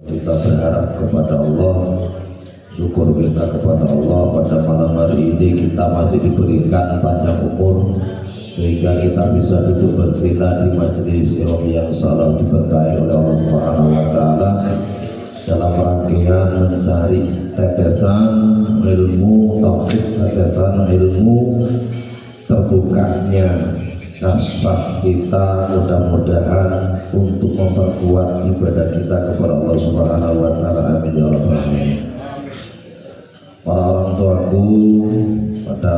Kita berharap kepada Allah, syukur kita kepada Allah pada malam hari ini kita masih diberikan panjang umur sehingga kita bisa duduk bersila di majelis ilmu yang selalu diberkahi oleh Allah Subhanahu wa taala dalam rangkaian mencari tetesan ilmu tauhid, tetesan ilmu terbukanya kasaf kita, mudah-mudahan untuk memperkuat ibadah kita kepada Allah Subhanahu wa taala. Amin ya rabbal alamin. Para orang tuaku, pada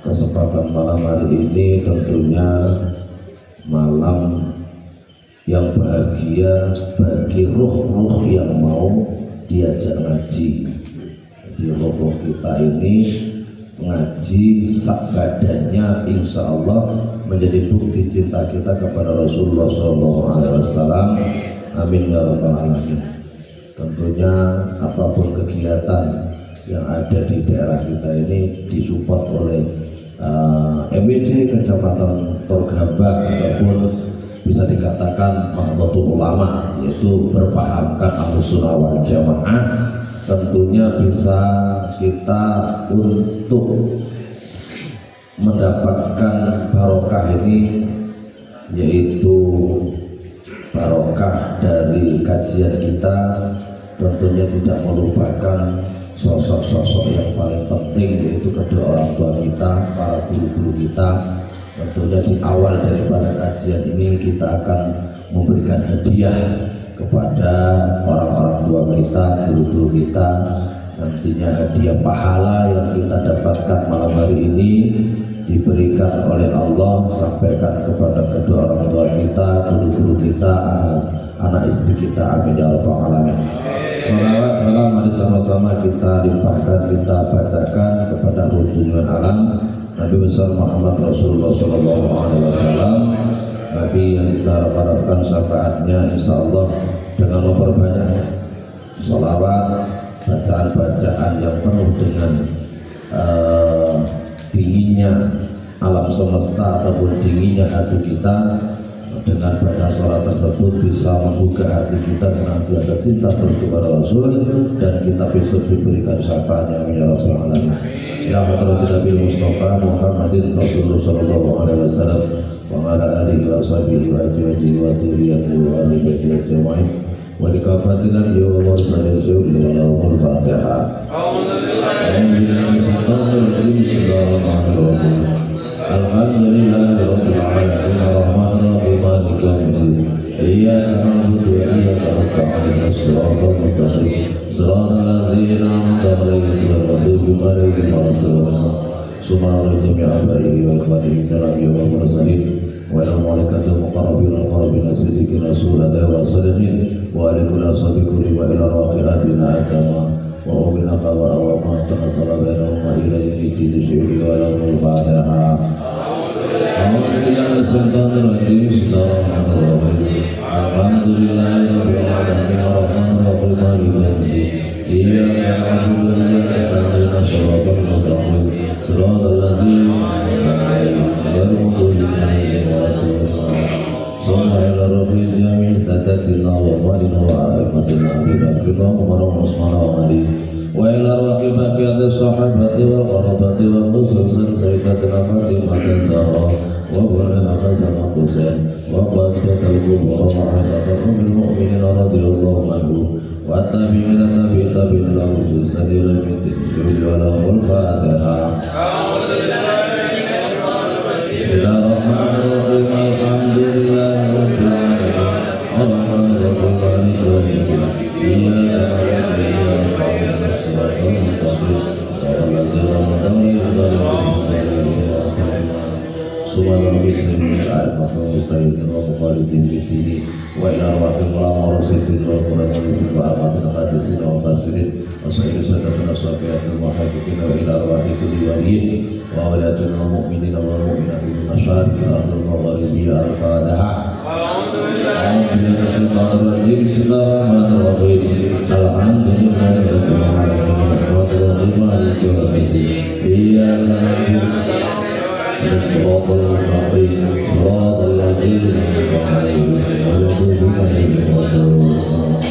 kesempatan malam hari ini tentunya malam yang bahagia bagi ruh-ruh yang mau diajak ngaji. Di ruh-ruh kita ini ngaji sak badannya insya Allah menjadi bukti cinta kita kepada Rasulullah SAW. Amin ya rabbal alamin. Tentunya apapun kegiatan yang ada di daerah kita ini disupport oleh MWC Kecamatan Torgamba ataupun bisa dikatakan Nahdlatul Ulama, yaitu berpahamkan Ahlussunnah wal Jamaah. Tentunya bisa kita untuk mendapatkan barokah ini, yaitu barokah dari kajian kita. Tentunya tidak melupakan sosok-sosok yang paling penting, yaitu kedua orang tua kita, para guru-guru kita. Tentunya di awal daripada kajian ini kita akan memberikan hadiah kepada orang-orang tua kita, guru-guru kita. Nantinya hadiah pahala yang kita dapatkan malam hari ini diberikan oleh Allah, sampaikan kepada kedua orang tua kita, guru-guru kita, anak istri kita. Amin ya rabbal alamin. Salawat salam mari sama-sama kita limpahkan, kita bacakan kepada junjungan alam Nabi besar Muhammad Rasulullah SAW, Nabi yang kita harapkan syafaatnya insya Allah dengan memperbanyak sholawat, bacaan-bacaan yang penuh dengan dinginnya alam semesta ataupun dinginnya hati kita. Dengan bacaan sholat tersebut bisa membuka hati kita senantiasa cinta terus kepada Rasul, dan kita besok diberikan syafaatnya ya rabbal alamin. Ya hadratin Nabi Mustafa Muhammadin Rasulullah sallallahu alaihi wasallam wa ala alihi wa sahbihi wa azwajihi wa dzurriyyatihi wa ahli baitihi ajma'in wa li kafatil anbiya wa mursalin wa lahumul Fatihah. Bismillahirrahmanirrahim. Alhamdulillahi rabbil alamin arrahmanir rahim maliki yaumiddin iyyaka na'budu wa iyyaka nasta'in shiratal mustaqim shiratal ladzina an'amta 'alaihim ghairil maghdubi 'alaihim waladdallin. Subhana jami'i abaihi wa ikhwanihi al-anbiya wal mursalin wa ilal malaikatil muqarrabin wal qarabin siddiqin syuhada wa shalihin wa ala kulli ashabihi wa ila rafi'atin atama wa umina khawa wa ma tanassala bainahum ila yawmid syuhri wa lahumul Fatihah. Alhamdulillahi rabbil alamin arrahmanir rahim maliki yaumiddin iyyaka na'budu wa iyyaka nasta'in shiratal mustaqim shiratal ladzina an'amta 'alaihim ghairil maghdubi 'alaihim waladdallin. Subhanallah rabbil jami' sadatina wa walina wa a'immatina Abi Bakr wa Umar wa Utsman wa Ali wa ila rafi baqiyati sahabati wal qarabati wa khususan sayyidatina Fatimah az-Zahra wa bunana Hasan Husain wa qaddatul kubra ma'asatan ummul mu'minin radhiyallahu anhu wa tabi'ina tabi'in lahu bi sadil mitin syuhri wa lahul Fatihah. Bismillahirrahmanirrahim. Alhamdulillahi rabbil alamin arrahmanir rahim maliki yaumiddin iyyaka na'budu wa iyyaka nasta'in shiratal mustaqim shiratal ladzina an'amta 'alaihim ghairil maghdubi 'alaihim waladdallin. Subhanallah bihamdihi al-matlub mustaqim wa muqallidin bitini wa ila arwahil ulama wa rasidin wa quranisin wa amatil hadisin wa fasirin wa sayyidin sadatina syafiatul muhaqqiqin wa ila arwahil kulli waliyin wa awliyatil mu'minin wal mu'minatin masyarikil ardil maghribiyya al-Fatihah. Bismillahirrahmanirrahim. Alhamdulillahi rabbil alamin arrahmanir rahim maliki yaumiddin iyyaka na'budu الصراط المستقيم صراط الذين أنعمت عليهم غير المغضوب عليهم ولا الضالين.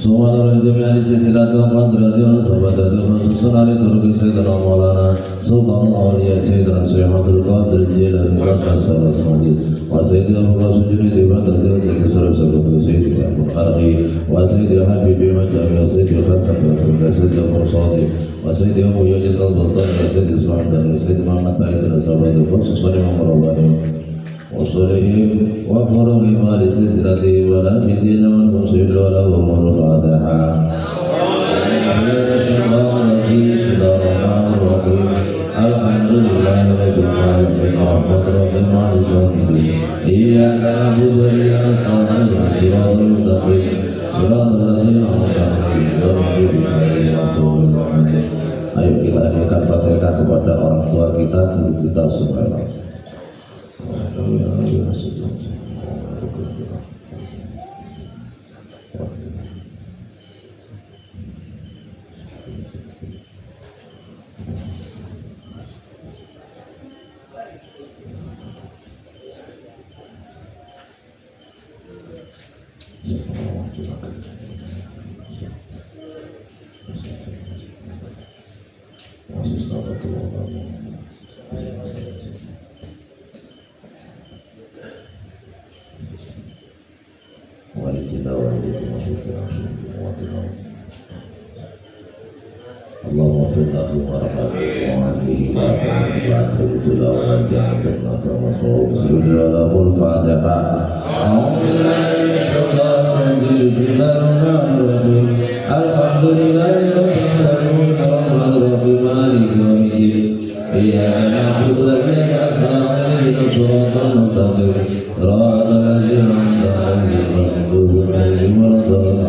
Subhanallah jami'an silsilatul qadratil sabadatul khususun ali turuki sayyidina maulana sultanul awliya sayyidina syaihatul qadir jilani qaddasala samadis wa sayyidina buka sujudi dibadatil sayyidina sarasabatu sayyidina munharhi wa sayyidina habibi majami wa sayyidina khasam wa sayyidina mursadi wa sayyidina muyajital bastani wa sayyidina suhamdani wa sayyidina muhammad ba'idina sabadatul khususun imam rabbani وصلهم وفرهم ما لسلسلته ولا في دين من مصير ولهم الفاتحة الحمد لله رب العالمين الرحمن الرحيم مالك يوم الدين إياك نعبد وإياك نستعين صراط المستقيم صراط الذين أنعمت عليهم غير المغضوب عليهم ولا الضالين. Ayo kita niatkan Fatihah kepada orang tua kita, guru kita supaya Allahumma firlahu warhamhu wa'afihi wa'akrimu tulahu wa'ajah jannata masma'u bismillahul fatihah bismillahirrahmanirrahim alhamdulillahi rabbil alamin arrahmanirrahim maliki yaumiddin iyyaka na'budu wa iyyaka nasta'in ihdinas siratal mustaqim siratal ladzina an'amta 'alaihim ghairil maghdubi 'alaihim waladdallin.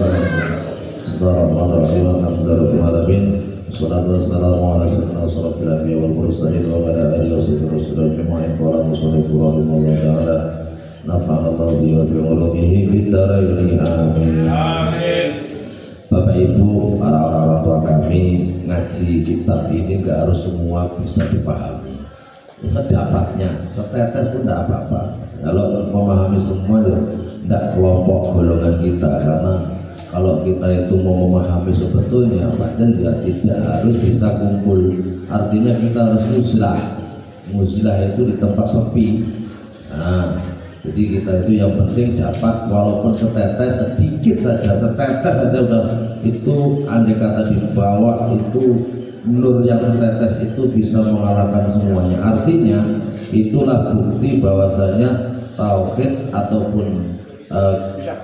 Bismillahirrahmanirrahim alhamdulillahi rabbil alamin wassalatu wassalamu ala sayyidina asyrafil anbiya'i wal mursalin wa ala alihi wa sahbihi rasulillah ajma'in qala musannif rahimahullah ta'ala nafa'ana Allahu bihi wa bi ulumihi fid dharain amin. Bapak Ibu, para orang tua kami, ngaji kitab ini enggak harus semua bisa dipahami. Sedapatnya, setetes pun enggak apa-apa. Kalau memahami semua ya enggak kelompok golongan kita, karena kalau kita itu mau memahami sebetulnya padahal ya tidak harus bisa kumpul. Artinya kita harus muslah. Muslah itu di tempat sepi. Nah, jadi kita itu yang penting dapat walaupun setetes sedikit saja, setetes saja udah itu andai kata di bawah itu nur yang setetes itu bisa mengalahkan semuanya. Artinya itulah bukti bahwasanya tauhid ataupun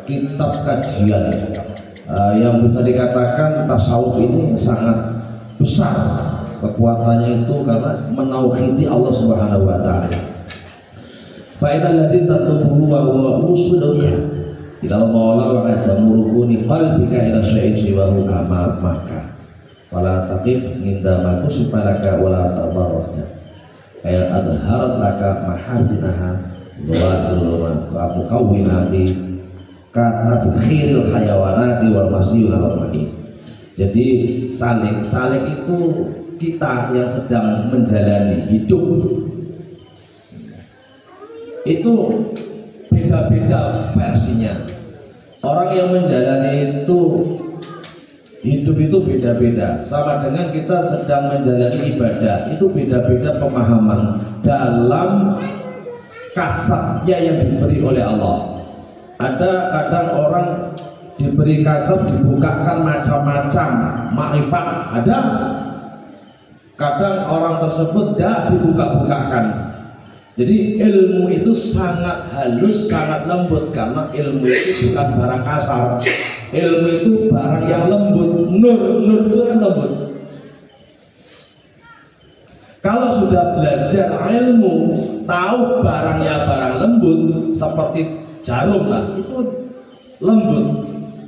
kitab kajian yang bisa dikatakan tasawuf ini sangat besar kekuatannya itu karena menauhidi Allah Subhanahu wa taala. Fa innal ladzi tatlubuhu wa huwa usuluna ila al-maula wa atamurukuni qalbika ila syai'in siwahu amamaka fala taqif inda ma kusifalaka wa la tabarrajat ayat adharat laka mahasinaha wa mukawwinati kata sekhiril hayawanati wal masyul al-ma'i. Jadi salik itu kita yang sedang menjalani hidup itu beda-beda versinya. Orang yang menjalani itu hidup itu beda-beda, sama dengan kita sedang menjalani ibadah itu beda-beda pemahaman dalam kasabnya yang diberi oleh Allah. Ada kadang orang diberi kasab dibukakan macam-macam makrifat, ada kadang orang tersebut tidak dibuka-bukakan. Jadi ilmu itu sangat halus, sangat lembut, karena ilmu itu bukan barang kasar. Ilmu itu barang yang lembut. Nur itu kan lembut. Kalau sudah belajar ilmu, tahu barangnya barang lembut, seperti jarum lah, itu lembut.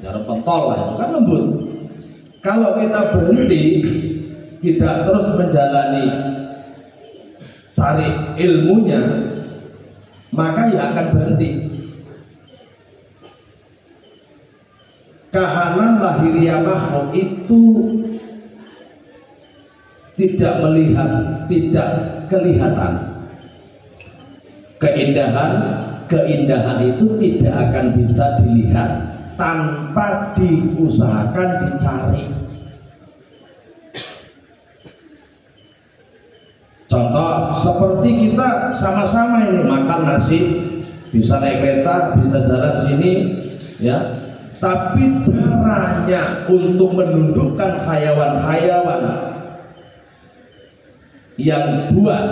Jarum pentol lah, itu kan lembut. Kalau kita berhenti, tidak terus menjalani cari ilmunya, maka ya akan berhenti. Kahanan lahiriah makhluk itu tidak melihat, tidak kelihatan keindahan, keindahan itu tidak akan bisa dilihat tanpa diusahakan dicari. Contoh seperti kita sama-sama ini makan nasi, bisa naik kereta, bisa jalan sini, ya. Tapi caranya untuk menundukkan hayawan-hayawan yang buas,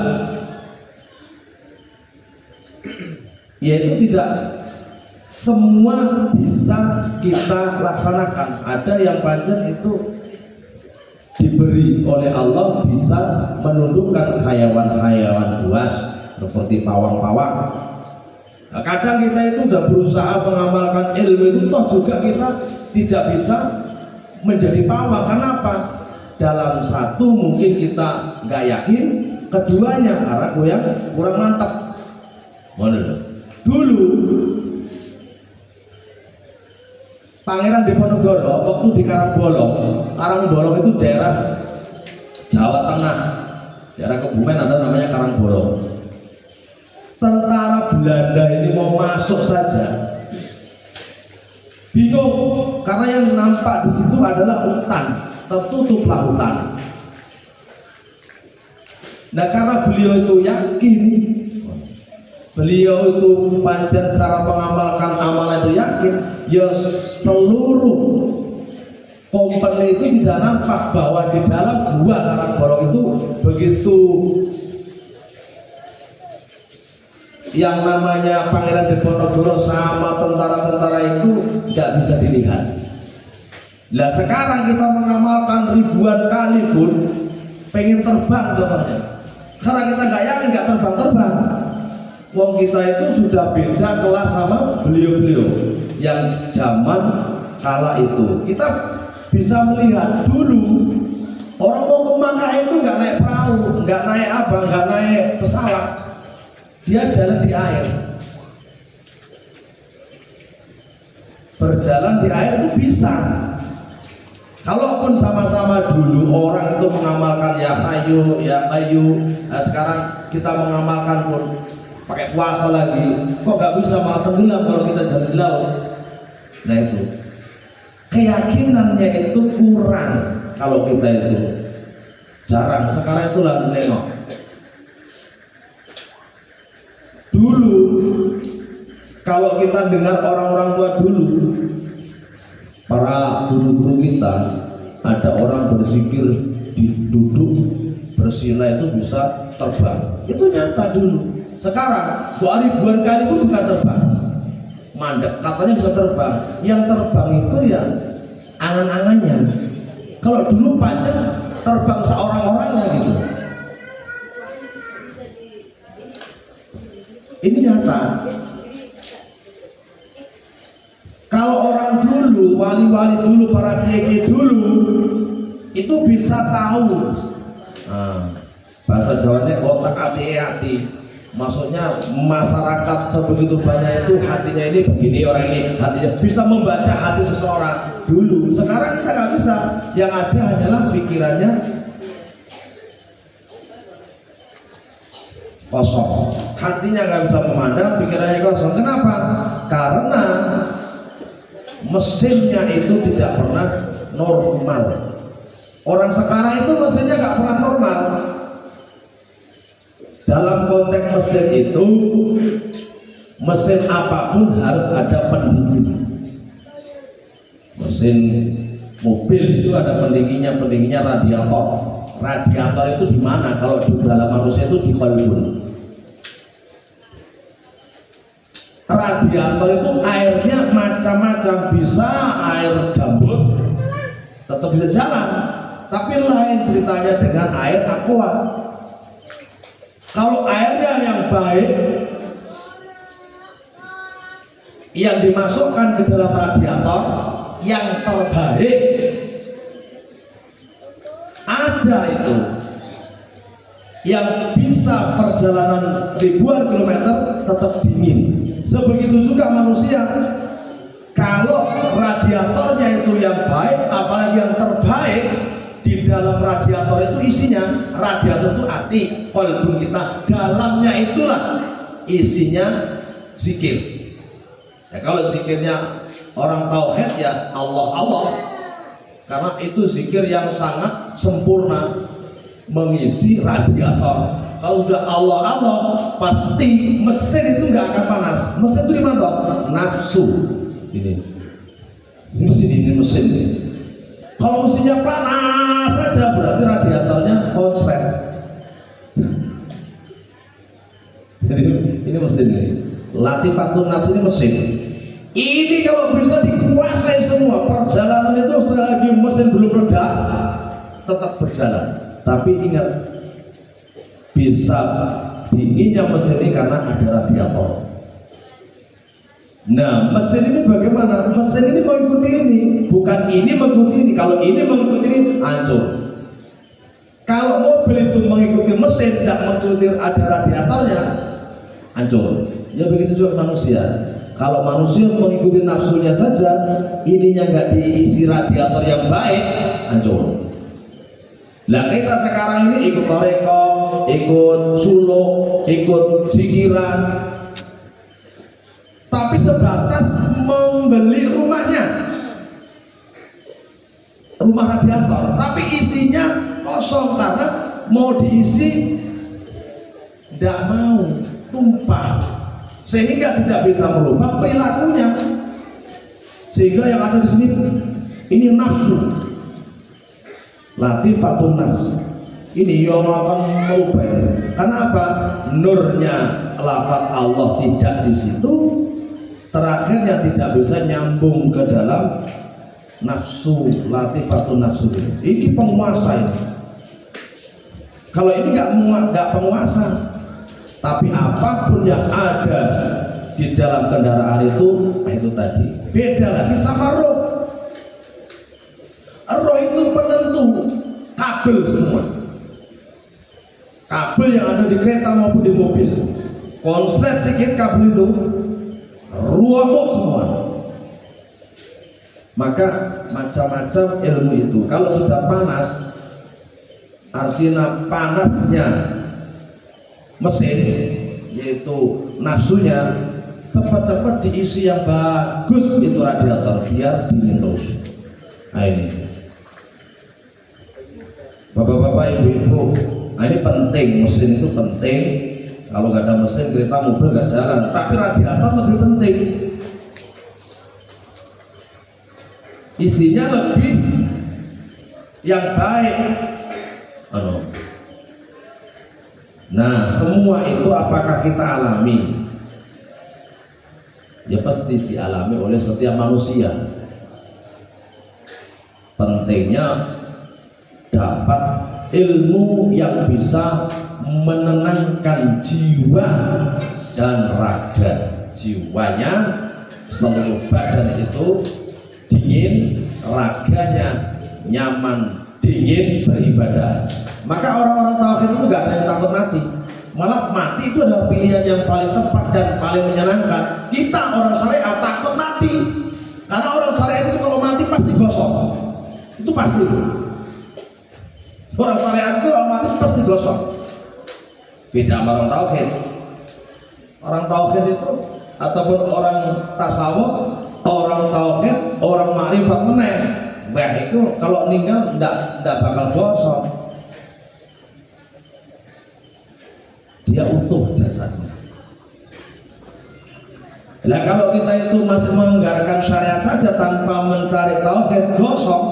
yaitu tidak semua bisa kita laksanakan. Ada yang pancen itu diberi oleh Allah bisa menundukkan hayawan-hayawan buas seperti pawang-pawang. Nah, kadang kita itu udah berusaha mengamalkan ilmu itu, toh juga kita tidak bisa menjadi pawang. Kenapa? Dalam satu mungkin kita nggak yakin, keduanya karena kurang mantap. Dulu Pangeran Diponegoro waktu di Karangbolong itu daerah Jawa Tengah, daerah Kebumen, ada namanya Karangbolong. Tentara Belanda ini mau masuk saja bingung, karena yang nampak di situ adalah hutan, tertutuplah hutan. Nah, karena beliau itu yakin, beliau itu pancen cara mengamalkan amalan itu yakin, ya seluruh kompeni itu tidak nampak bahwa di dalam gua Karangbolong itu begitu yang namanya Pangeran Diponegoro sama tentara-tentara itu tidak bisa dilihat. Nah, sekarang kita mengamalkan ribuan kali pun pengen terbang contohnya, karena kita nggak yakin nggak terbang. Wong kita itu sudah beda kelas sama beliau-beliau yang zaman kala itu. Kita bisa melihat dulu orang mau ke Makkah itu nggak naik perahu, nggak naik apa, nggak naik pesawat, dia jalan di air. Berjalan di air itu bisa. Kalaupun sama-sama dulu orang itu mengamalkan ya kayu, nah sekarang kita mengamalkan pun pakai puasa lagi, kok nggak bisa malah tenggelam kalau kita jalan di laut. Nah itu keyakinannya itu kurang kalau kita itu jarang. Sekarang itulah nengok. Dulu kalau kita dengar orang-orang tua dulu, para guru-guru kita, ada orang berzikir duduk bersila itu bisa terbang. Itu nyata dulu. Sekarang ribuan kali pun bukan terbang, mandek katanya bisa terbang. Yang terbang itu ya angan-angannya. Kalau dulu panjang terbang seorang-orangnya gitu. Ini nyata. Kalau orang dulu, wali-wali dulu, para kiai dulu itu bisa tahu. Bahasa Jawanya otak hati. Maksudnya masyarakat sebegitu banyak itu hatinya ini begini, orang ini hatinya bisa membaca hati seseorang dulu. Sekarang kita nggak bisa. Yang ada hanyalah pikirannya kosong, hatinya nggak bisa memandang, pikirannya kosong. Kenapa? Karena mesinnya itu tidak pernah normal. Orang sekarang itu mesinnya nggak pernah normal. Dalam konteks mesin itu, mesin apapun harus ada pendingin. Mesin mobil itu ada pendinginnya radiator. Radiator itu di mana? Kalau di dalam manusia itu di kolbun. Radiator itu airnya macam-macam, bisa air gambut tetap bisa jalan, tapi lain ceritanya dengan air aqua. Kalau airnya yang baik yang dimasukkan ke dalam radiator yang terbaik, ada itu yang bisa perjalanan ribuan kilometer tetap dingin. Sebegitu juga manusia, kalau radiatornya itu yang baik, apalagi yang terbaik, di dalam radiator itu isinya, radiator itu hati, kolbun kita, dalamnya itulah isinya zikir. Ya, kalau zikirnya orang tauhid ya Allah Allah, karena itu zikir yang sangat sempurna, mengisi radiator. Kalau sudah Allah Allah, pasti mesin itu nggak akan panas. Mesin itu di mana? Nafsu. Ini mesin. Kalau mesinnya panas saja berarti radiatornya konslet. Jadi ini mesin ini. Latifatun nafs ini mesin. Ini kalau bisa dikuasai semua, perjalanan itu sekali lagi mesin belum reda tetap berjalan. Tapi ingat, bisa dinginnya mesin ini karena ada radiator. Nah, mesin ini bagaimana? Mesin ini mengikuti ini, bukan ini mengikuti ini. Kalau ini mengikuti ini, hancur. Kalau mobil itu mengikuti mesin, tidak mengikuti ada radiatornya, hancur. Ya begitu juga manusia. Kalau manusia mengikuti nafsunya saja, ininya nggak diisi radiator yang baik, hancur. Nah kita sekarang ini ikut toreko, ikut suluk, ikut zikiran, tapi sebatas membeli rumahnya, rumah radiator, tapi isinya kosong karena mau diisi tidak mau, tumpah, sehingga tidak bisa merubah perilakunya. Sehingga yang ada di sini ini nafsu. Latifatun nafs ini yang akan merubah ini. Karena apa? Nurnya lafaz Allah tidak di situ, terakhirnya tidak bisa nyambung ke dalam nafsu. Latifatun nafsu ini penguasa ini. Kalau ini nggak penguasa, tapi apapun yang ada di dalam kendaraan itu tadi beda lagi sama roh. Roh itu penentu kabel semua, kabel yang ada di kereta maupun di mobil, konslet sedikit kabel itu ruwet semua. Maka macam-macam ilmu itu kalau sudah panas, artinya panasnya mesin yaitu nafsunya, cepat-cepat diisi yang bagus itu radiator biar dingin terus. Nah ini bapak-bapak, ibu-ibu, nah ini penting, mesin itu penting. Kalau nggak ada mesin, kereta mobil nggak jalan. Tapi radiator lebih penting, isinya lebih yang baik. Nah semua itu apakah kita alami? Ya pasti dialami oleh setiap manusia. Pentingnya dapat ilmu yang bisa menenangkan jiwa dan raga. Jiwanya, seluruh badan itu dingin, raganya nyaman, dingin beribadah. Maka orang-orang tauhid itu gak ada yang takut mati. Malah mati itu adalah pilihan yang paling tepat dan paling menyenangkan. Kita orang syariat takut mati, karena orang syariat itu kalau mati pasti gosok. Itu pasti itu. Orang syariat itu kalau mati pasti gosok. Beda sama orang tauhid. Orang tauhid itu ataupun orang tasawuf, orang tauhid, orang makrifat meneh, bah itu kalau meninggal ndak bakal gosok. Dia utuh jasadnya. Nah kalau kita itu masih menganggarkan syariat saja tanpa mencari tauhid, gosok.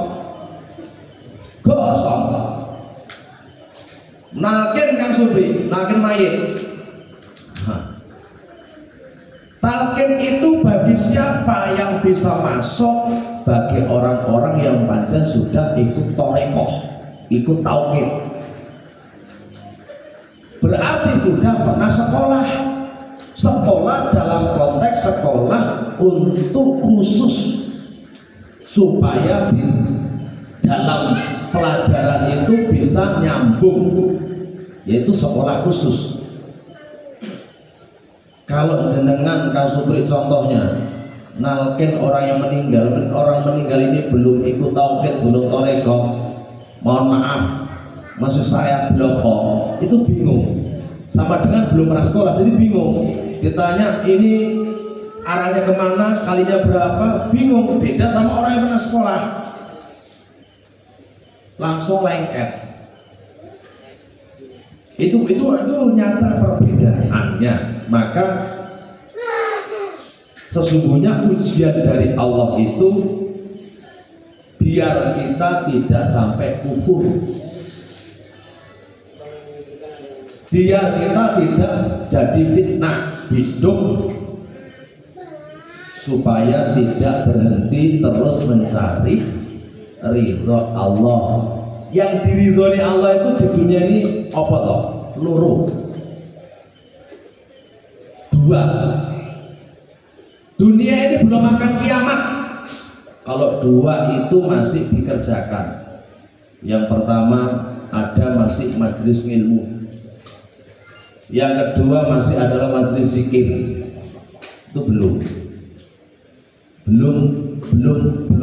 Nalkin Kang Supri, nalkin mayit. Talkin itu bagi siapa yang bisa masuk? Bagi orang-orang yang pancen sudah ikut torekoh, ikut tauhid. Berarti sudah pernah sekolah. Sekolah dalam konteks sekolah untuk khusus, supaya di dalam pelajaran itu bisa nyambung, yaitu sekolah khusus. Kalau jenengan Kang Supri contohnya nalkin orang yang meninggal, orang meninggal ini belum ikut tauhid, belum torekoh, mohon maaf masih saya bloko, itu bingung. Sama dengan belum pernah sekolah, jadi bingung. ditanya ini arahnya kemana, kalinya berapa, bingung. Beda sama orang yang pernah sekolah, langsung lengket. Itu nyata perbedaannya. Maka sesungguhnya ujian dari Allah itu biar kita tidak sampai kufur, biar kita tidak jadi fitnah hidup, supaya tidak berhenti terus mencari ridho Allah. Yang diridhoi Allah itu di dunia ini apa toh? Loro, dua. Dunia ini belum akan kiamat kalau dua itu masih dikerjakan. Yang pertama ada masih majelis ilmu, yang kedua masih adalah majelis zikir. Itu belum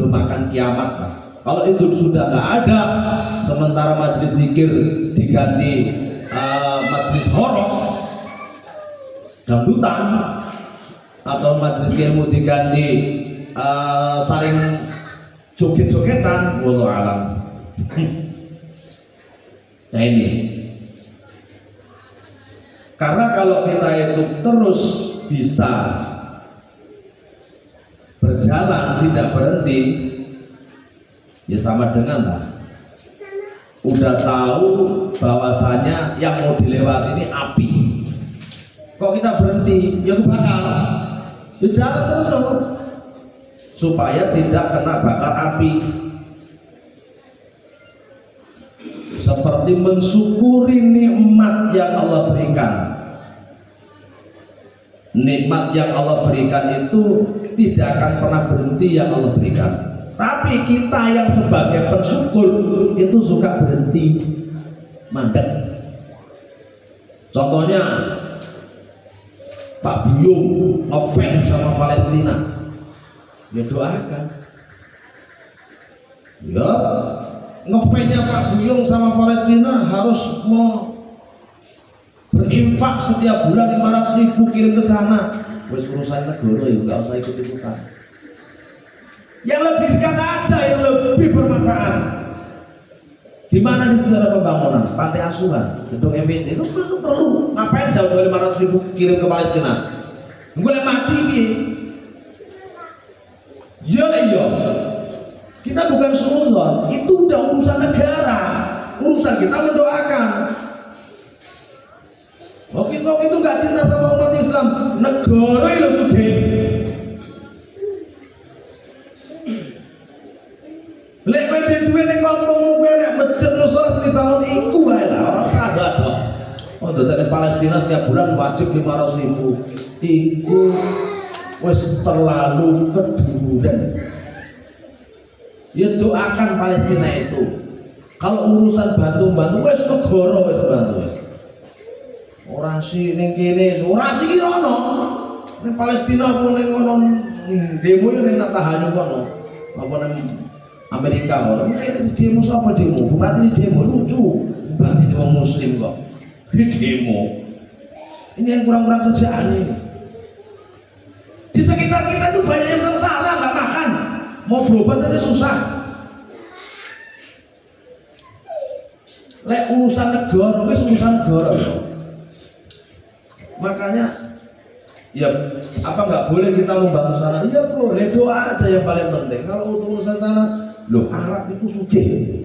akan kiamat lah. Kalau itu sudah nggak ada, sementara majelis zikir diganti majelis horor, dangdutan, atau majelis ilmu diganti saling joget-jogetan, wallahu alam. Nah ini, karena kalau kita itu terus bisa berjalan tidak berhenti, ya sama dengan lah, udah tahu bahwasanya yang mau dilewati ini api, kok kita berhenti, ya bakal ya jalan terus dong, supaya tidak kena bakar api. Seperti mensyukuri nikmat yang Allah berikan. Nikmat yang Allah berikan itu tidak akan pernah berhenti yang Allah berikan. Tapi kita yang sebagai pensyukur itu suka berhenti, mandek. Contohnya Pak Buyung ngefans sama Palestina, ya doakan. Ya ngefansnya Pak Buyung sama Palestina harus mau berinfak setiap bulan 500.000 kirim ke sana. Wes urusan negara ya nggak usah ikut-ikutan. Yang lebih dekat ada yang lebih bermanfaat. Di mana di sejarah pembangunan pantai asuhan, gedung MPC itu perlu. Ngapain jauh-jauh 500.000 kirim ke Palestina? Gue mati nih. Iya. Kita bukan suudzon, itu udah urusan negara. Urusan kita mendoakan. Waktu itu gak cinta sama umat Islam, negara itu sugih. Lek kowe duwe ning kampung kowe nek masjid musala dibangun iku wae lah, ora kagak kok. Oh, dari Palestina setiap bulan wajib 500.000. Iku wis terlalu keduren. Ya doakan Palestina itu. Kalau urusan bantu-bantu wis negara wis bantu wis. Ora sih ning kene, ora sih ki ono. Ning Palestina apa ning ono demo yo ning Tahanyu kono. Apa ning Amerika ono. Mungkin di demo sapa demo? Bupati di demo lucu. Bupati di wong muslim kok. Di demo. Ini yang kurang-kurang kerjaan ini. Di sekitar kita itu banyak yang sengsara nggak makan. Mau berobat aja susah. Lek urusan negara, wis urusan negara. Makanya ya apa nggak boleh kita membantu sana? Ya boleh, doa aja yang paling penting. Kalau untuk urusan sana, loh Arab itu sugih.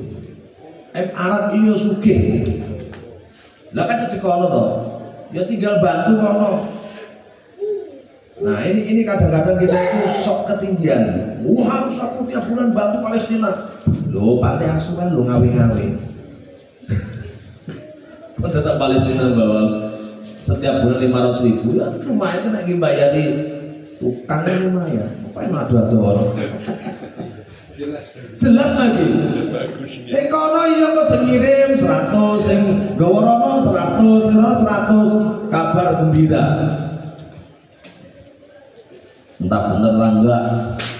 Arab itu sugih. Lah kan jadi kono toh. Ya tinggal bantu kono. Nah ini kadang-kadang kita itu sok ketinggian. Harus aku tiap bulan bantu Palestina. Loh pantai asuhan lo ngawe-ngawe. Kok tetap Palestina bawa setiap bulan 500.000 ya lumayan kan lagi bayari tukangnya lumayan. Ngapain adu-adu orang? Jelas lagi. Kono iya kok sing ngirim 100, sing gawa rono 100, 100 kabar gembira. Entah bener lah enggak,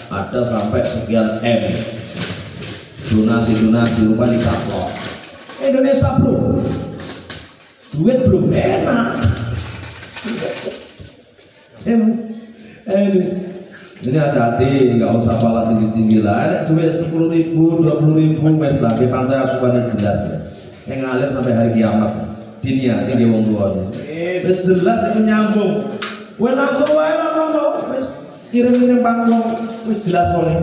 ada sampai sekian M donasi rupa di kapal Indonesia bro, duit belum enak. Ini hati-hati, nggak usah pala tinggi-tinggi lah. Ada duit 10.000, 20.000, mes lah. Di pantai asuhan jelas ya. Yang ngalir sampai hari kiamat. Diniati di wong tuanya. Jelas itu nyambung. Gue langsung wae lah rono. Kirim ini panggung, wis jelas kok nih.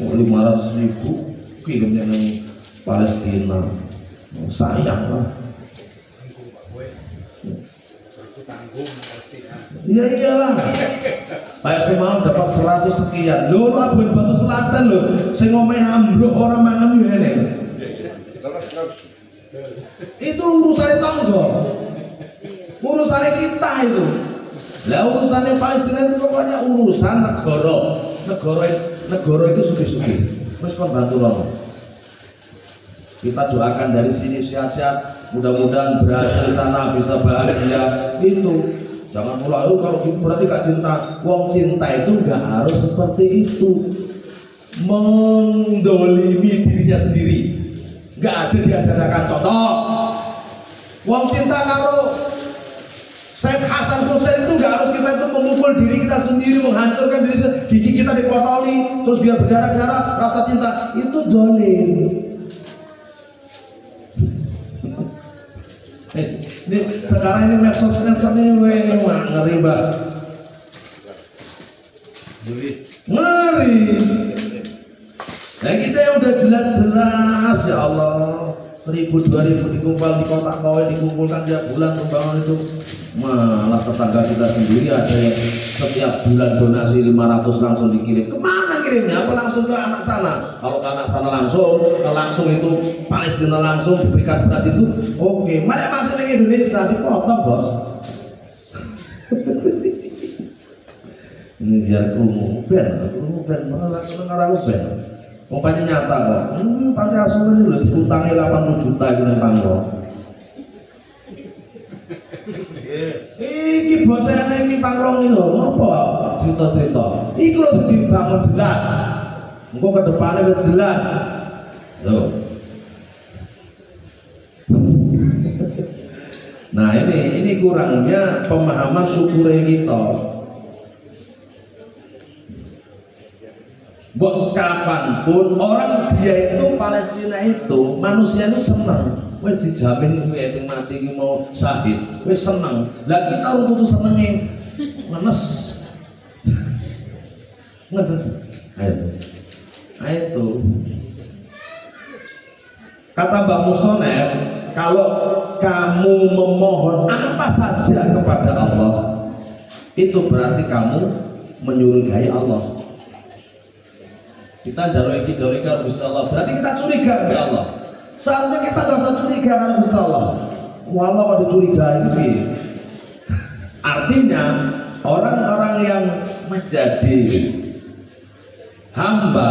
500.000 kirimnya nang Palestina. Sayang lah. Iya iyalah. Kayak semalam dapat 100 sekian. Lho Labuan Batu Selatan lho. Sing omahe ambruk ora mangan yo ngene. Itu urusan tangga. Urusan kita itu. Lah urusannya Palestina itu pokoknya urusan negara. Negara itu sugih-sugih. Wis kon bantu lono. Kita doakan dari sini sehat-sehat, mudah-mudahan berhasil sana, bisa bahagia. Itu jangan pula kalau gitu berarti gak cinta. Wong cinta itu gak harus seperti itu, mendolimi dirinya sendiri. Gak ada diadakan contoh. Wong cinta kalau Syekh Hasan Hussein itu gak harus kita itu memukul diri kita sendiri, menghancurkan diri sendiri, gigi kita dipotoli terus biar berdarah-darah rasa cinta. Itu dolim. Ini sekarang ini medsos ini ngeri banget. Ngeri. Nah kita yang udah jelas-jelas ya Allah, 1.000 2.000 dikumpul di kotak bawah, dikumpulkan tiap bulan pembangunan itu. Malah tetangga kita sendiri ada yang setiap bulan donasi 500 langsung dikirim. Kemana kirimnya? Apa langsung ke anak sana? Kalau ke anak sana langsung itu Palestina langsung diberikan beras itu. Oke, mana masih di Indonesia dipotong bos. Ini biar kumuben malah seneng orang kumuben. Pokoknya nyata kok. Ini pantai asuhan ini loh, utangnya 80 juta itu nih panggo. Iki bosane iki pangrong iki lho, ngopo cerita-cerita. Iku lho dibangun jelas. Engko ke depannya wis jelas. Tuh. Nah, ini kurangnya pemahaman syukure kita. Buat kapanpun orang dia itu Palestina itu manusia itu senang. Wes dijamin kuwi sing mati iki mau syahid, wes seneng. Lah kita urung tutu senenge. Ngenes. Itu. Kata Mbah Musonef, kalau kamu memohon apa saja kepada Allah, itu berarti kamu menyurigai Allah. Kita jalur iki Gusti Allah, berarti kita curiga kepada Allah. Seharusnya kita gak usah curiga karena Gusti Allah. Walau ada curiga ini. Artinya orang-orang yang menjadi hamba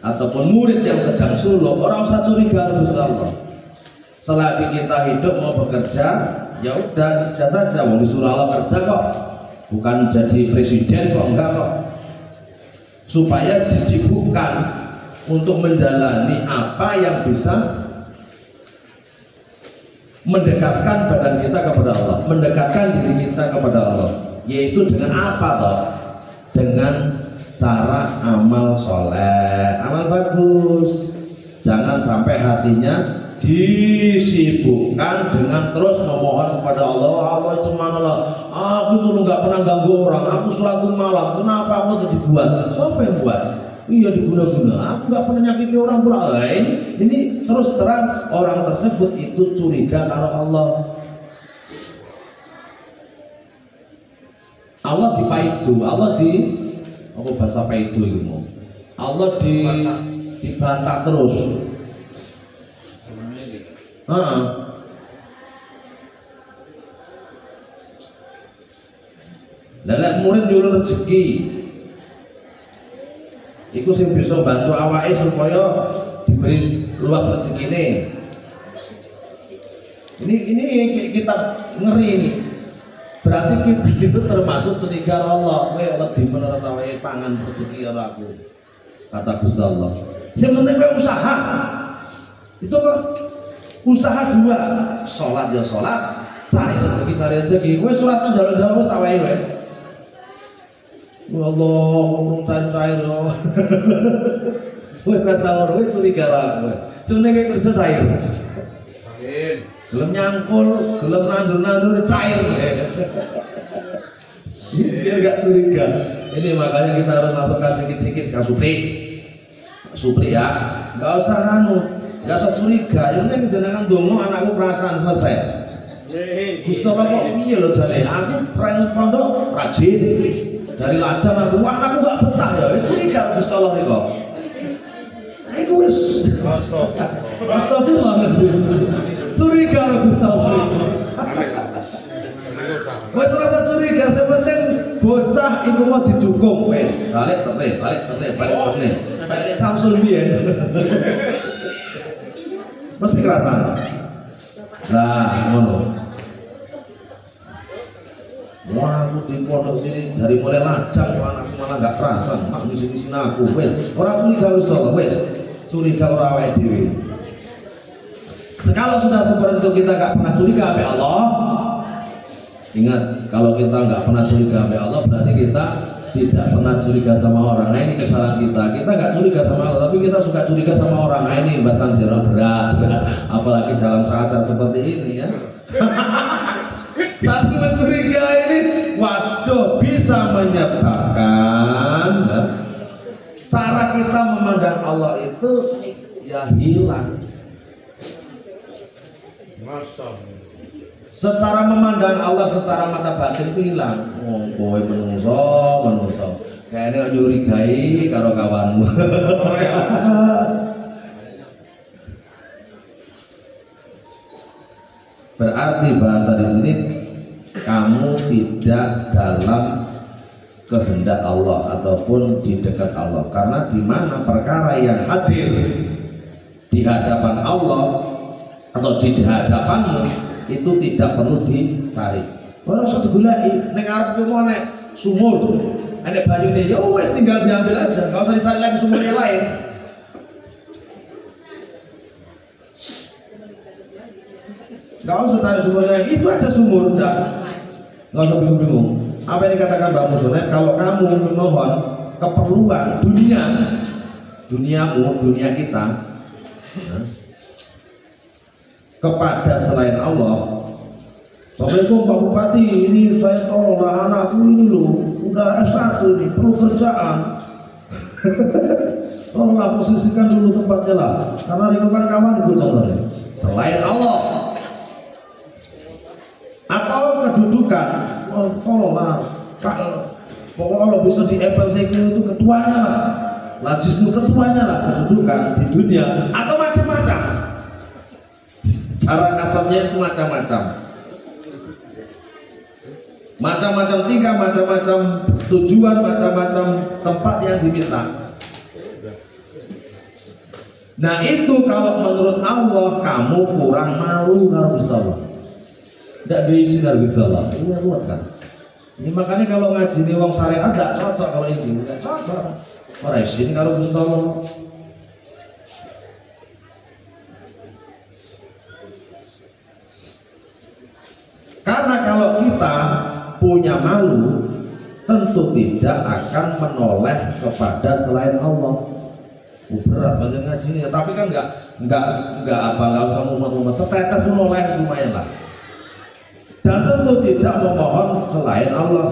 ataupun murid yang sedang suluk, orang usah curiga kepada Gusti Allah. Selagi kita hidup mau bekerja, ya udah kerja saja. Mau disuruh Allah kerja kok, bukan jadi presiden kok, enggak kok. Supaya disibukkan untuk menjalani apa yang bisa mendekatkan badan kita kepada Allah, mendekatkan diri kita kepada Allah, yaitu dengan apa toh? Dengan cara amal soleh, amal bagus. Jangan sampai hatinya disibukkan dengan terus memohon kepada Allah. Allah itu mana lah? Aku tuh nggak pernah ganggu orang. Aku sholat malam. Kenapa aku tadi buat? Siapa yang buat? Iya diguna-guna. Aku nggak pernah nyakiti orang pula. Ini terus terang orang tersebut itu curiga kalau Allah. Allah dipaidu, Allah di apa bahasa paidu itu? Allah dibantah terus. Dalam murid nyuruh rezeki, iku sing bisa bantu awake supaya diberi luas rezeki ini. Ini kita ngeri ini. Berarti kita itu termasuk curiga Allah. Kowe wedi menurut awake pangan rezeki ora aku. Kata Gusti Allah. Sing penting kowe usaha. Itu kok usaha dua, sholat ya sholat, cari rezeki. Wes ora usah njaluk-njaluk wis tak wae wae. Ya Allah, urung cair yo. Wes rasa ora wis curiga ra kowe. Senenge kerja cair. Amin. Gelem nyangkul, gelem nandur-nandur cair. Biar gak curiga. Ini makanya kita harus masukkan sedikit-sedikit ke Supri ya. Gak usah gak usah curiga. Yang penting jenengan dongo anakku perasaan selesai. Gusti Allah kok piye lho jane? Aku prangut pondok rajin. Dari lajang aku anakku gak betah ya. Itu curiga Gusti Allah iki kok. Iku wis astagfirullah. Curiga Gusti Allah. Wes rasa curiga, sepenting bocah itu mau didukung. Wes balik terus. Balik Samsul biyen. Mesti kerasan. Lah ngono. Wah, aku di pondok sini dari mulai lajang anakku malah gak kerasan. Mak ngisi-ngisini aku. Wes, ora curiga wis wes. Curiga ora awake dhewe. Kalau sudah seperti itu kita gak pernah curiga sama Allah. Ingat, kalau kita nggak pernah curiga sama Allah, berarti kita tidak pernah curiga sama orang. Nah ini kesalahan kita. Kita nggak curiga sama Allah, tapi kita suka curiga sama orang. Nah ini bahasan zero berat. Apalagi dalam saat-saat seperti ini ya. Satu mencuriga ini, waduh, bisa menyebabkan cara kita memandang Allah itu ya hilang. Secara memandang Allah secara mata batin itu hilang. Oh, kowe menungso. Kayaknya nyurigai karo kawanmu. Oh, ya. Berarti bahasa di sini kamu tidak dalam kehendak Allah ataupun di dekat Allah. Karena di mana perkara yang hadir di hadapan Allah atau di hadapanmu itu tidak perlu dicari. Ora usah digoleki. Ning arep kowe nek sumur, nek banyune ya wis tinggal diambil aja, enggak usah dicari lagi sumur yang lain. Enggak usah cari sumur yang itu aja sumur udah. Enggak usah bingung-bingung. Apa yang dikatakan Mbak Musonet, kalau kamu memohon keperluan duniamu, dunia kita kepada selain Allah. Assalamualaikum Pak Bupati, ini saya tolonglah anakku ini loh, udah S1 ini, perlu kerjaan. Tolonglah posisikan dulu tempatnya lah, karena itu kan kawanku contohnya. Selain Allah. Atau kedudukan, oh, tolonglah Pak, pokoknya kalau bisa di FLTQ itu ketuanya lah, Lajis itu ketuanya lah, kedudukan di dunia, atau macam-macam. Cara kasarnya itu macam-macam tingkah, macam-macam tujuan, macam-macam tempat yang diminta. Nah itu kalau menurut Allah kamu kurang malu karo Gusti Allah. Tidak diisi karo Gusti Allah. Ini ruwet kan. Ini makanya kalau ngaji nih wong syariat tidak cocok kalau ini, tidak cocok. Ora isin karo Gusti Allah. Karena kalau kita punya malu, tentu tidak akan menoleh kepada selain Allah. Berat banget ngaji ini, tapi kan nggak usah mumet-mumet, setetes menoleh lumayan lah. Dan tentu tidak memohon selain Allah.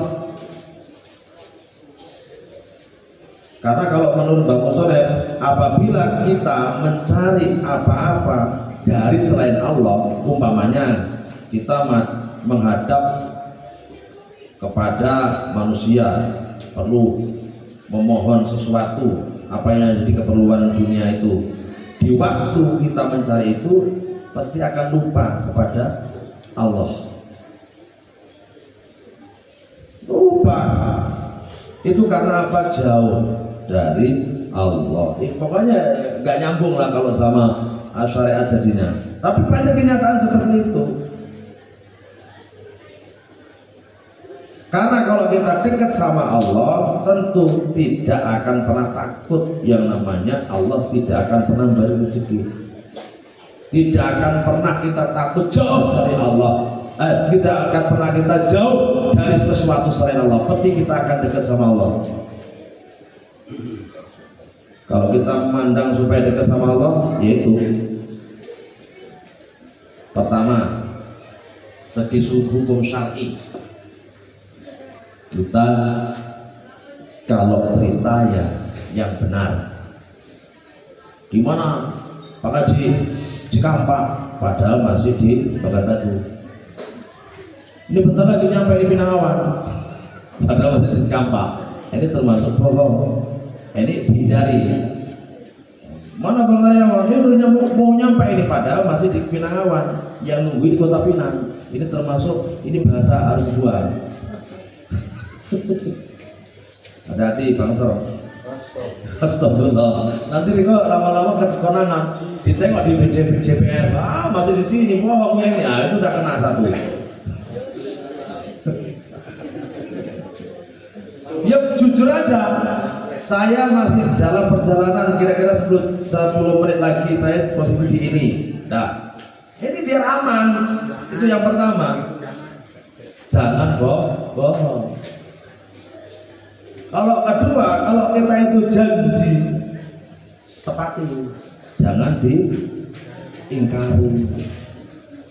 Karena kalau menurut Mbak Musonet, apabila kita mencari apa-apa dari selain Allah, umpamanya kita menghadap kepada manusia, perlu memohon sesuatu apa yang jadi keperluan dunia itu, di waktu kita mencari itu pasti akan lupa kepada Allah. Lupa itu karena apa? Jauh dari Allah. Pokoknya nggak nyambung lah kalau sama syariat jadinya. Tapi banyak kenyataan seperti itu. Karena kalau kita dekat sama Allah, tentu tidak akan pernah takut yang namanya Allah tidak akan pernah beri rezeki. Tidak akan pernah kita takut jauh dari Allah. tidak akan pernah kita jauh dari sesuatu selain Allah. Pasti kita akan dekat sama Allah. Kalau kita memandang supaya dekat sama Allah, yaitu pertama, segi hukum syar'i. Kita kalau cerita ya yang benar. Gimana Pak Haji di Kampak, padahal masih di Bagan Batu. Ini bentar lagi nyampe di Pinangawan, padahal masih di Kampak. Ini termasuk bohong. Ini dihindari. Mana Bang Karyawan? Ini udah mau nyampe ini, padahal masih di Pinangawan. Yang nunggu di Kota Pinang. Ini termasuk, ini bahasa harus dibuang. Hati-hati Bang Ser. Astagfirullah. Nanti kok lama-lama kekonangan. Ditengok di BJPR, masih di sini bohongnya ini. Itu udah kena satu. Ya jujur aja, saya masih dalam perjalanan kira-kira 10 menit lagi saya posisi di ini. Nah, ini biar aman. Itu yang pertama. Jangan bohong. Kalau kedua, kalau kita itu janji, tepati. Jangan diingkari.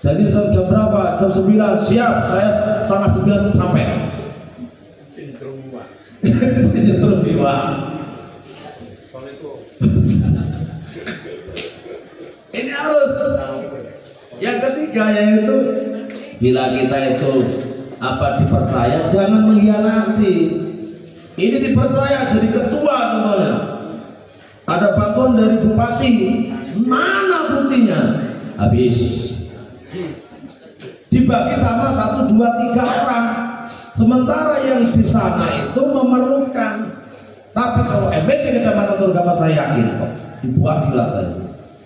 Jadi jam berapa? Jam 9 siap. Saya setengah 9 sampai. Senyum biwa. Ini harus. Yang ketiga yaitu bila kita itu dipercaya, jangan mengkhianati. Ini dipercaya jadi ketua contohnya. Ada bantuan dari bupati, mana buktinya? Habis. Dibagi sama 1, 2, 3 orang. Sementara yang di sana itu memerlukan. Tapi kalau MBC Kecamatan Turgama saya yakin kok dibuat gila tadi.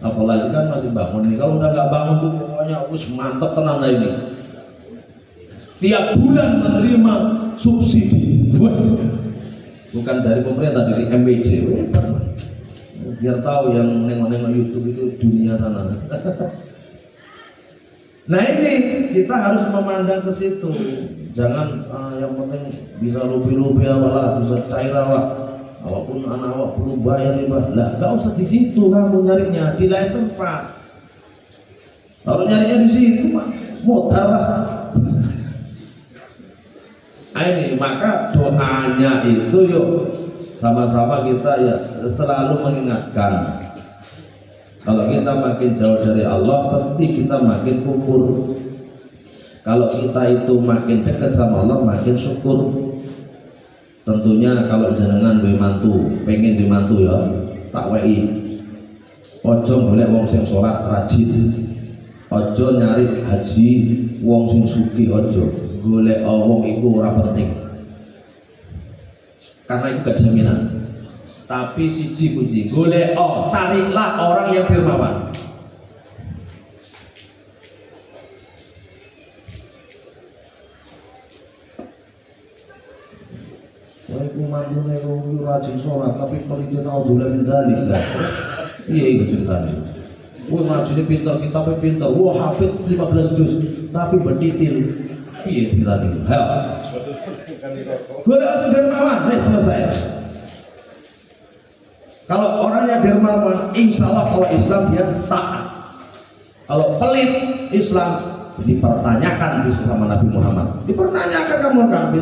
Apalagi kan masih bangun ini. Kalau udah nggak bangun tuh pokoknya us mantep tenang lah ini. Tiap bulan menerima subsidi. Bukan dari pemerintah, dari MBC. Biar tahu yang nengok-nengok YouTube itu dunia sana. Nah ini kita harus memandang ke situ. Jangan yang penting bisa lebih-lebih apalah, bisa cair awak. Walaupun anak awak perlu bayar riba. Lah gak usah di situ kamu nyarinya, di lain tempat. Kalau nyarinya di situ mah modal lah. Ini maka doanya itu yuk sama-sama kita ya selalu mengingatkan. Kalau kita makin jauh dari Allah, pasti kita makin kufur. Kalau kita itu makin dekat sama Allah, makin syukur. Tentunya kalau jenengan duwe mantu, pengen di mantu ya, tak wei. Ojo golek wong sing salat rajin. Ojo nyari haji wong sing sugih, ojo. Golek wong iku ora penting. Karena itu gak jaminan. Tapi siji kunci, carilah orang yang dermawan. Wah, iku mantune rajin sholat tapi peliti naudzubillah min dzalik. Iya itu ceritanya. Wah, ngajine pinter, kitabnya pinter. Wah, hafid 15 juz tapi betitil. Iya ceritanya. Ayo. Golek dermawan, selesai. Kalau orangnya dermawan, insya Allah kalau Islam dia taat. Kalau pelit Islam dipertanyakan bisa sama Nabi Muhammad. Dipertanyakan kamu kan,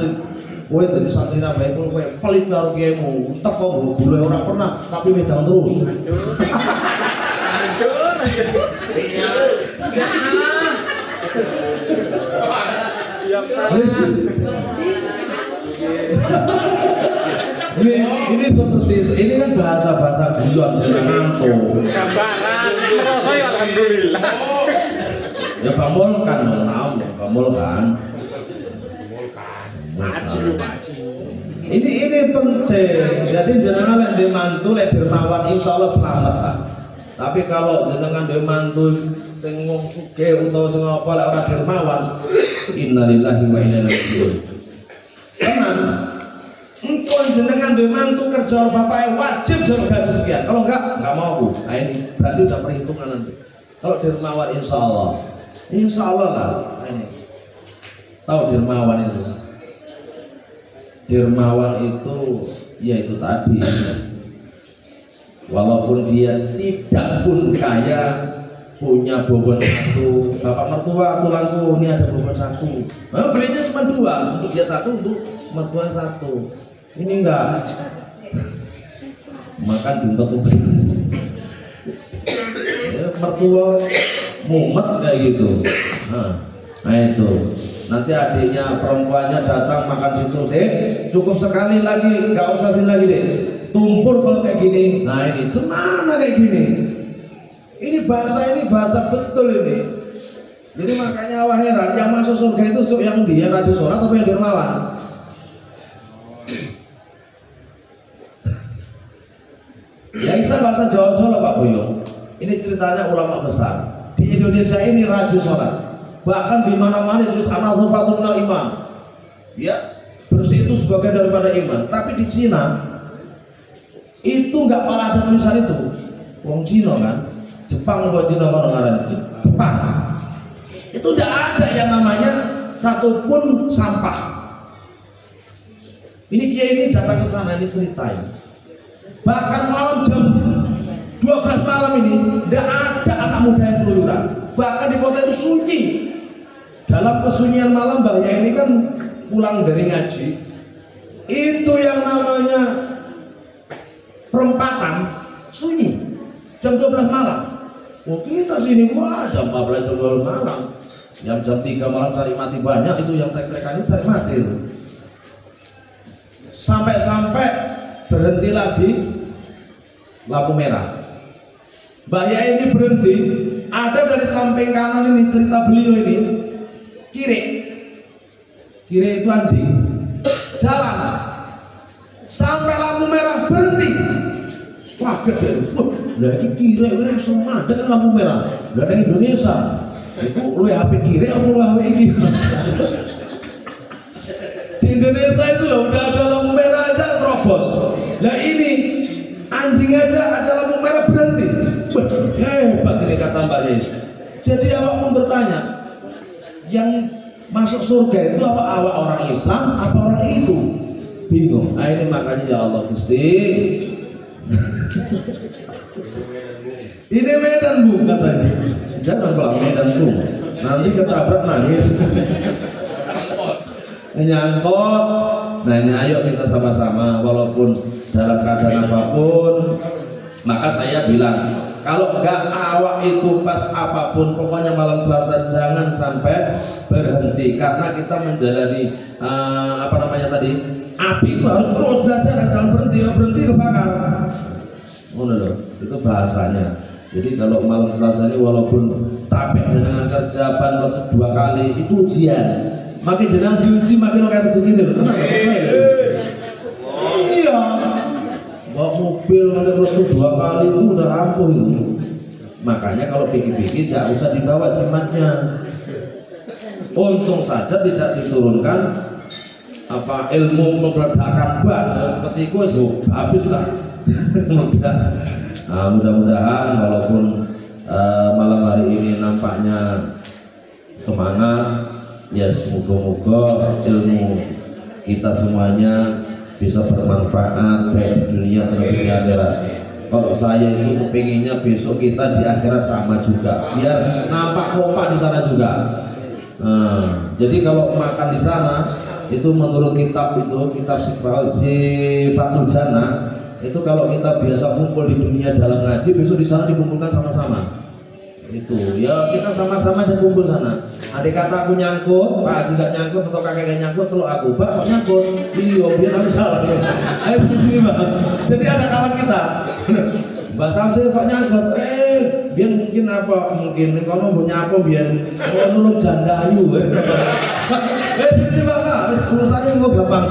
kowe jadi santri Nabi pun kowe pelit karo kiaimu, teko gule orang pernah tapi medang terus. Ini seperti itu. Ini kan bahasa guyon dengan ngantuk. Gambaran, saya alhamdulillah. Ya pamulkan, pamulkan. Ini penting. Jadi jenengan lek di mantu lek dermawan insyaallah selamat lah. Tapi kalau jenengan di mantu sing wong sugih utawa sing apa lek ora dermawan, innalillahi wa inna ilaihi raji'un. Tenan. Engkau jenengan di mantu kerja bapaknya wajib jauh gaji sekian. Kalau enggak mau aku. Nah ini berarti udah perhitungan nanti. Kalau dermawan insya Allah lah. Nah ini. Tahu dermawan itu? Dermawan itu ya itu tadi, walaupun dia tidak pun kaya, punya bobon satu, bapak mertua tulangku ini ada bobon satu, belinya cuma dua, untuk dia satu, untuk mertua satu. Ini enggak makan diumpet-umpet, mertua mumet kayak gitu. Nah itu nanti adiknya perempuannya datang makan situ, deh cukup sekali lagi, nggak usah sini lagi deh, tumpur kalau kayak gini. Nah ini cemana kayak gini, ini bahasa betul ini. Jadi makanya awak heran, yang masuk surga itu yang dia rajin sholat atau yang dermawan? Ya bisa bahasa Jawa Pak Boyo. Ini ceritanya ulama besar di Indonesia ini rajin sholat. Bahkan di mana-mana terus an-nadhafatu minal iman. Ya, bersih itu sebagai daripada iman. Tapi di Cina itu nggak pernah ada tulisan itu. Wong Cina kan, Jepang buat Cina orang Jepang. Itu tidak ada yang namanya satupun sampah. Ini kiai ini datang ke sana, ini ceritain. Bahkan malam jam 12 malam ini tidak ada anak muda yang keluyuran. Bahkan di kota itu sunyi. Dalam kesunyian malam Mbahnya ini kan pulang dari ngaji, itu yang namanya perempatan sunyi jam 12 malam. Oh kita sini gua jam 14 jam 12 malam, jam 3 malam cari mati banyak, itu yang tek-tekan itu cari mati itu. Sampai berhentilah di lampu merah. Mbahnya ini berhenti, ada dari samping kanan ini cerita beliau ini, kiri itu anjing jalan sampai lampu merah berhenti. Wah gede, lah ini kiri semua ada lampu merah. Lah di Indonesia itu lu HP kiri apa lu HP ini? Di Indonesia itu loh udah ada lampu merah aja terobos. Lah ini anjing aja ada lampu merah berhenti. Hebat ini kata Mbak Yeni. Jadi awak pun bertanya, yang masuk surga itu apa orang Islam apa orang itu? Bingung. Nah ini makanya ya Allah Gusti. Ini Medan Bu katanya. Jangan bawa Medan Bu, nanti ketabrak nangis. Menyangkut. Nah ini ayo kita sama-sama walaupun dalam keadaan apapun. Maka saya bilang, kalau enggak awak itu pas apapun, pokoknya malam Selasa jangan sampai berhenti, karena kita menjalani apa namanya tadi, api itu harus terus belajar, jangan berhenti kebakar. Itu bahasanya. Jadi kalau malam Selasa ini walaupun capek dengan kerja ban 2 kali itu ujian. Makin jangan diuji makin orang rezeki ini, tenang ya, percaya. Iya. Bawa mobil nanti meletup 2 kali itu udah ampuh itu. Makanya kalau pikir-pikir tidak usah dibawa jimatnya. Untung saja tidak diturunkan apa ilmu meledakkan ban seperti itu, habis lah. Mudah-mudahan walaupun malam hari ini nampaknya semangat, ya semoga-moga ilmu kita semuanya bisa bermanfaat baik di dunia terlebih di akhirat. Kalau saya itu kepinginnya besok kita di akhirat sama juga, biar nampak kompak di sana juga. Jadi kalau makan di sana itu menurut kitab Sifatul Jannah itu kalau kita biasa kumpul di dunia dalam ngaji, besok di sana dikumpulkan sama-sama. Itu ya kita sama-sama aja kumpul sana. Adik kata aku nyangkut, Pak Haji gak nyangkut atau kakeknya nyangkut, celok aku, Pak kok nyangkut? Iya, biar aku salah. Ayo sini Pak. Jadi ada kawan kita, Mbak Samsil kok nyangkut? Biar mungkin apa? Mungkin kalau mau nyapa biar nulung janda ayu. Sini Pak, urusannya gue gampang.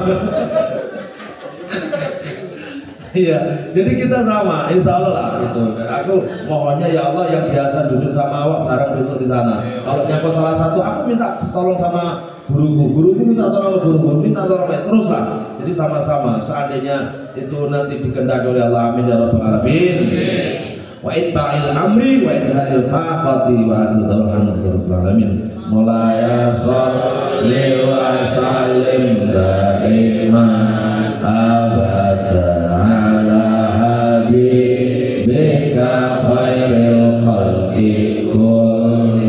Iya, jadi kita sama, insya Allah lah gitu. Aku mohonnya ya Allah yang biasa duduk sama awak bareng besok di sana. Kalau nyangkut salah satu, aku minta tolong sama guruku minta tolong guruku, minta tolong terus lah. Jadi sama-sama. Seandainya itu nanti dikehendaki oleh Allah, amin ya rabbal alamin. Wa itba'il amri wa idharil faqati wa adu dawal hamdulillah alamin. Mulaya salli wa sallim daiman abada ala habibika khairil khalqi kullihim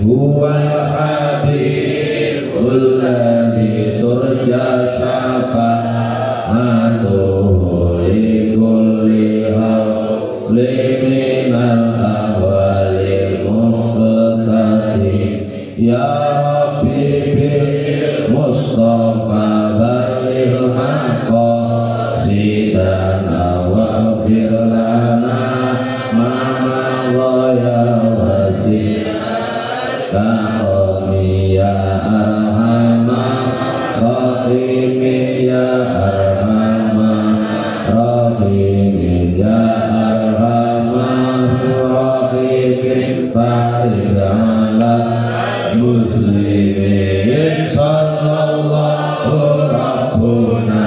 huwal habibul ladzi turja syafa'atuhu li kulli hawlin minal ahwalil muqtadi ya Rabbi bil Mustafa baligh maqasidana waghfir lana ma madha kami ya arhamar rahimin ya arhamar rahimin ya arhamar rahimin farid ala muslimin sallallahu rabbuna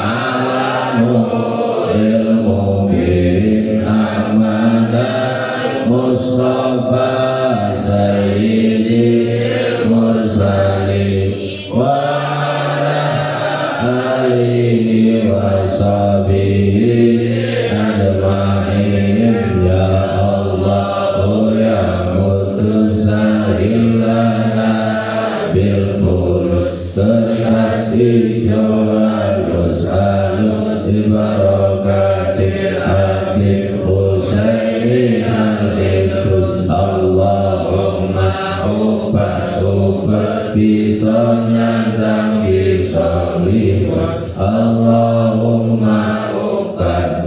ala nuril mu'minin ahmada mustafa sayyidil mursalin wa ala alihi wa sahbihi ajma'in ya Allah ya mutasahil lana bil furus terkasih jawabus alus ibarakatil habib Husaini al-Idrus Allahumma obat bisa nyandang bisa liwat Allahumma obat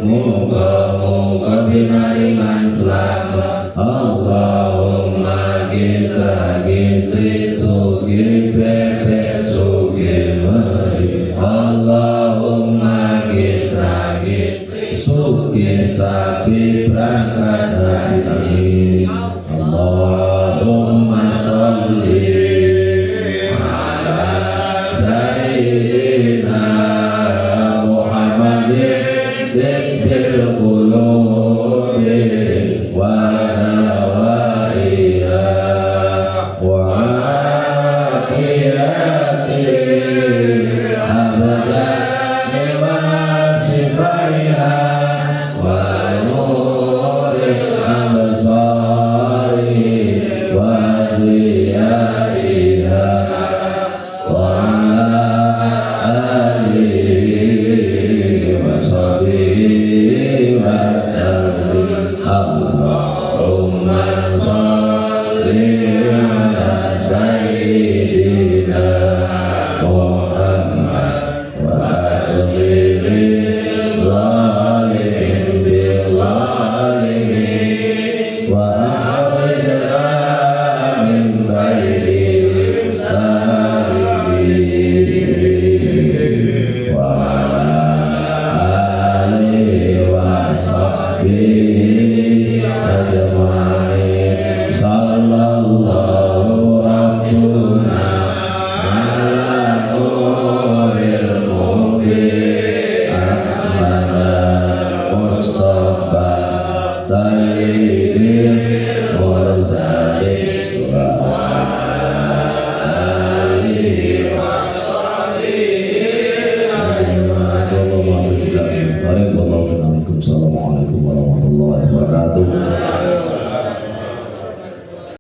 moga-moga binaringan selamat Allahumma kita gitri sugi bebek sugi meri Allahumma kita gitri sugi sapi berangkat haji Allahumma sholli ala sayyidina Muhammadin tibbil qulubi wa dawaiha wa afiyati abadan wa sifaiha wa nuril absari wa diyaiha wa ala alihi wa sahbihi wa sallim Allahumma sholli ala sayyidina